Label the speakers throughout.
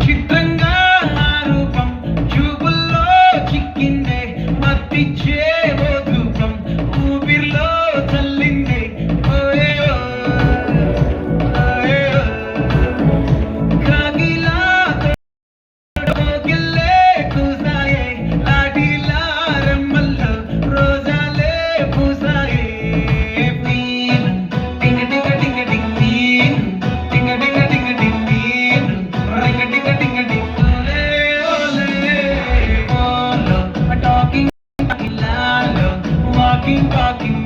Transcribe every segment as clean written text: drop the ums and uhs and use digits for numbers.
Speaker 1: చిత్రంగా ఆ రూపం చూపుల్లో చిక్కిందే మత్తిచ్చే ఓ ధూపం ఊపిరిలో చల్లిందే ఓయేయో ఓయేయో కాకిలా కోకిల్లే కూసాయే లాఠీలా రెమ్మల్లో రోజాలే పూసాయే పీన్ టింగ టింగ టింగ టింగ్ పీన్ టింగ టింగ టింగ టింగ్ పీన్ రింగ టింగ టింగ టింగ్ ఓలే ఓలే ఓలో టాకింగ్ ఇలాలో వాకింగ్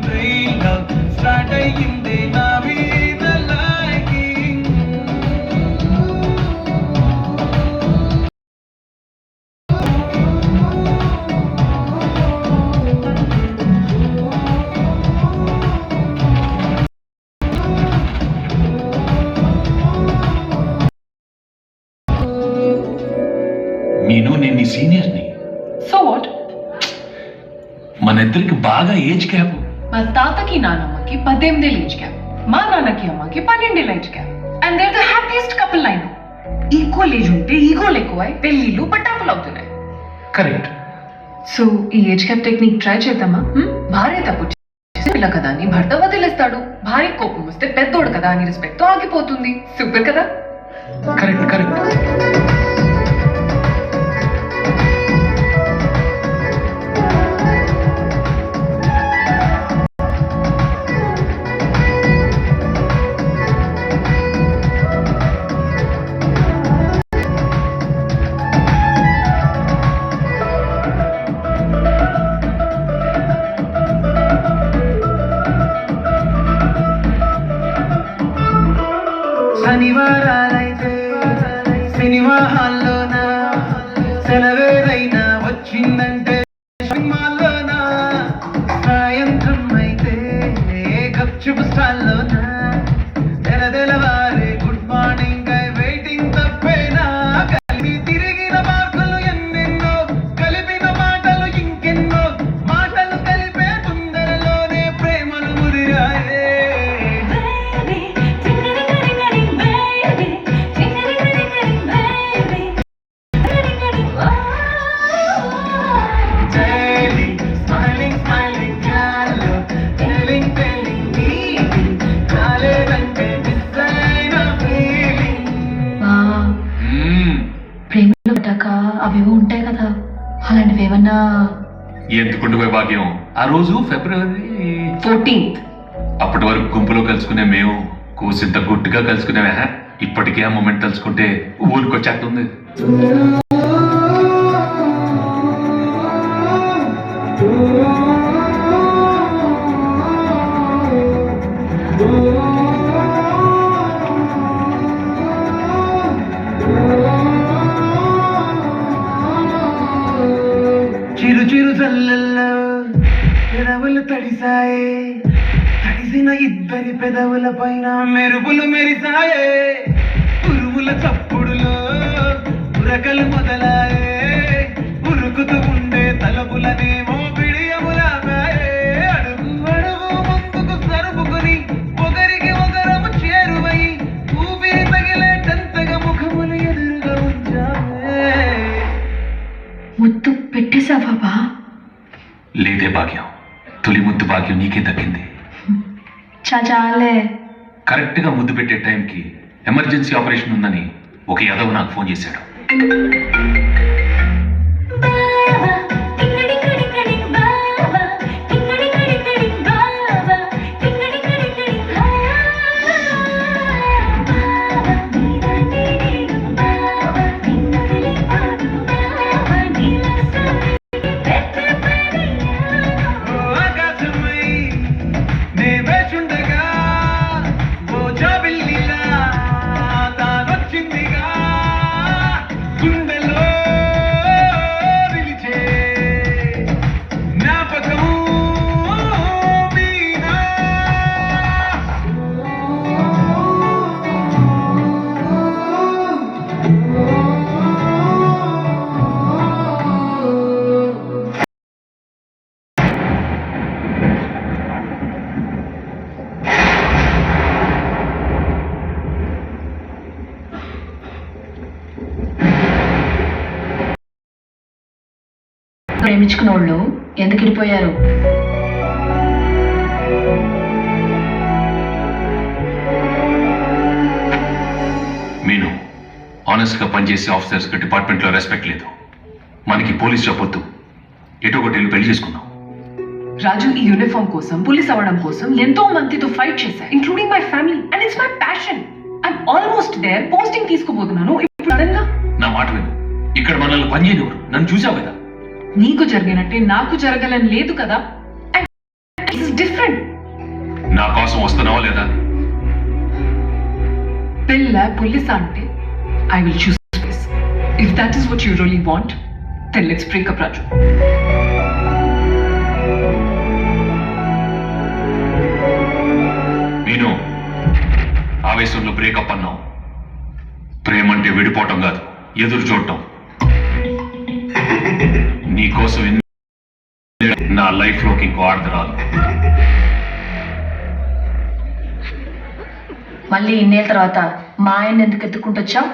Speaker 1: బ్రెయిన్లో స్టార్ట్ అయ్యిందే నా మీద లైకింగ్
Speaker 2: నేను నీ సీనియర్ని.
Speaker 3: So what?
Speaker 2: మన ఇద్దరికి బాగా ఏజ్ గ్యాప్.
Speaker 3: మా తాతకి నానమ్మకి 18 ఏళ్ళ ఏజ్ గ్యాప్, మా నాన్నకి అమ్మకి 12 ఏళ్ళ age gap. And they are the happiest couple line. Equal age ఉంటే ఈగోలు ఎక్కువై పెళ్లిళ్ళు పట్టాపులు అవుతున్నాయి.
Speaker 2: కరెక్ట్.
Speaker 3: సో ఈ ఏజ్ గ్యాప్ టెక్నిక్ ట్రై చేద్దామా? భార్య తప్పు చేస్తే పిల్ల కదా అని భర్త వదిలేస్తాడు. భార్య కోపం వస్తే పెద్దోడు కదా అని రెస్పెక్ట్ తో ఆగిపోతుంది. సూపర్ కదా?
Speaker 2: Correct correct.
Speaker 1: శనివారాలైతే సినిమా హాల్లోనా సెలవేదైనా వచ్చిందంటే సినిమాల్లోనా సాయంత్రం అయితే గప్చుప్ స్టాల్లోనా తెలవారే గుడ్ మార్నింగ్ వెయిటింగ్ తప్పేనా కలిపి తిరిగిన మార్కులు ఎన్నెన్నో కలిపిన మాటలు ఇంకెన్నో మాటలు కలిపే తొందరలోనే ప్రేమలు ముదిరాయే
Speaker 3: ప్రేమలో పడ్డాక అవేవో ఉంటాయి కదా, అలాంటివి ఏమన్నా?
Speaker 2: ఎందుకుంటే భాగ్యం, ఆ రోజు ఫిబ్రవరి
Speaker 3: 14th.
Speaker 2: అప్పటి వరకు గుంపులో కలుసుకునే మేము కూసింత గుట్టుగా కలుసుకునేవా. ఇప్పటికే ఆ మూమెంట్ తలుచుకుంటే ఊరికొచ్చేస్తుంది.
Speaker 1: చిరు చిరు చల్లల్లో పెదవులు తడిసాయే తడిసిన ఇద్దరి పెదవుల పైన మెరుపులు మెరిసాయే ఉరుముల చప్పుడులో ఉరకలు మొదలాయే ఉరుకుతూ ఉండే తలపులనేమో బిడియములాగాయే అడుగు అడుగు ముందుకు సరుపుకుని ఒకరికి ఒకరము చేరువై ఊపిరి తగిలేటంతగా ముఖములు ఎదురుగా ఉంచావే.
Speaker 3: ముద్దు పెట్టేశావా బా?
Speaker 2: లేదే భాగ్యం, తొలి ముద్దు భాగ్యం నీకే దక్కింది.
Speaker 3: చాలే.
Speaker 2: కరెక్ట్ గా ముద్దు పెట్టే టైంకి ఎమర్జెన్సీ ఆపరేషన్ ఉందని ఒక యాదవ్ నాకు ఫోన్ చేశాడు.
Speaker 1: గుండెలో
Speaker 4: ప్రేమించుకున్న వాళ్ళు ఎందుకు ఇడిపోయారు?
Speaker 2: మీను ఆనెస్ట్ గా పనిచేసే ఆఫీసర్స్ కి డిపార్ట్మెంట్ లో రెస్పెక్ట్ లేదు. మనకి పోలీస్ చెప్పొద్దు, ఎటో ఒకటి వెళ్ళి పెళ్లి చేసుకుందాం.
Speaker 3: రాజు, ఈ యూనిఫామ్ కోసం, పోలీస్ అవ్వడం కోసం ఎంతో మందితో ఫైట్ చేశా, including my family, and it's my passion. I'm almost there. Posting తీసుకోబోతున్నాను. ఇప్పుడు సడన్ గా
Speaker 2: నా మాట విను. ఇక్కడ మనల్ని పని చేయనివ్వరు. నన్ను చూసావు కదా.
Speaker 3: నీకు జరిగినట్టే నాకు జరగాలని లేదు కదా. It's different.
Speaker 2: నా కోసం వస్తున్నావా లేదా?
Speaker 3: పిల్ల పులిస అంటే I will choose this. If that is what you really want, then let's break up Raju.
Speaker 2: నేను ఆవేశంలో బ్రేకప్ అన్నావు. ప్రేమ అంటే విడిపోవటం కాదు, ఎదురు చూడటం. నీకోసం నా లైఫ్ లోకి ఇంకో ఆడది రాదు.
Speaker 4: మళ్ళీ ఇన్నేళ్ళ తర్వాత మా ఆయన ఎందుకు ఎత్తుకుంటొచ్చావు?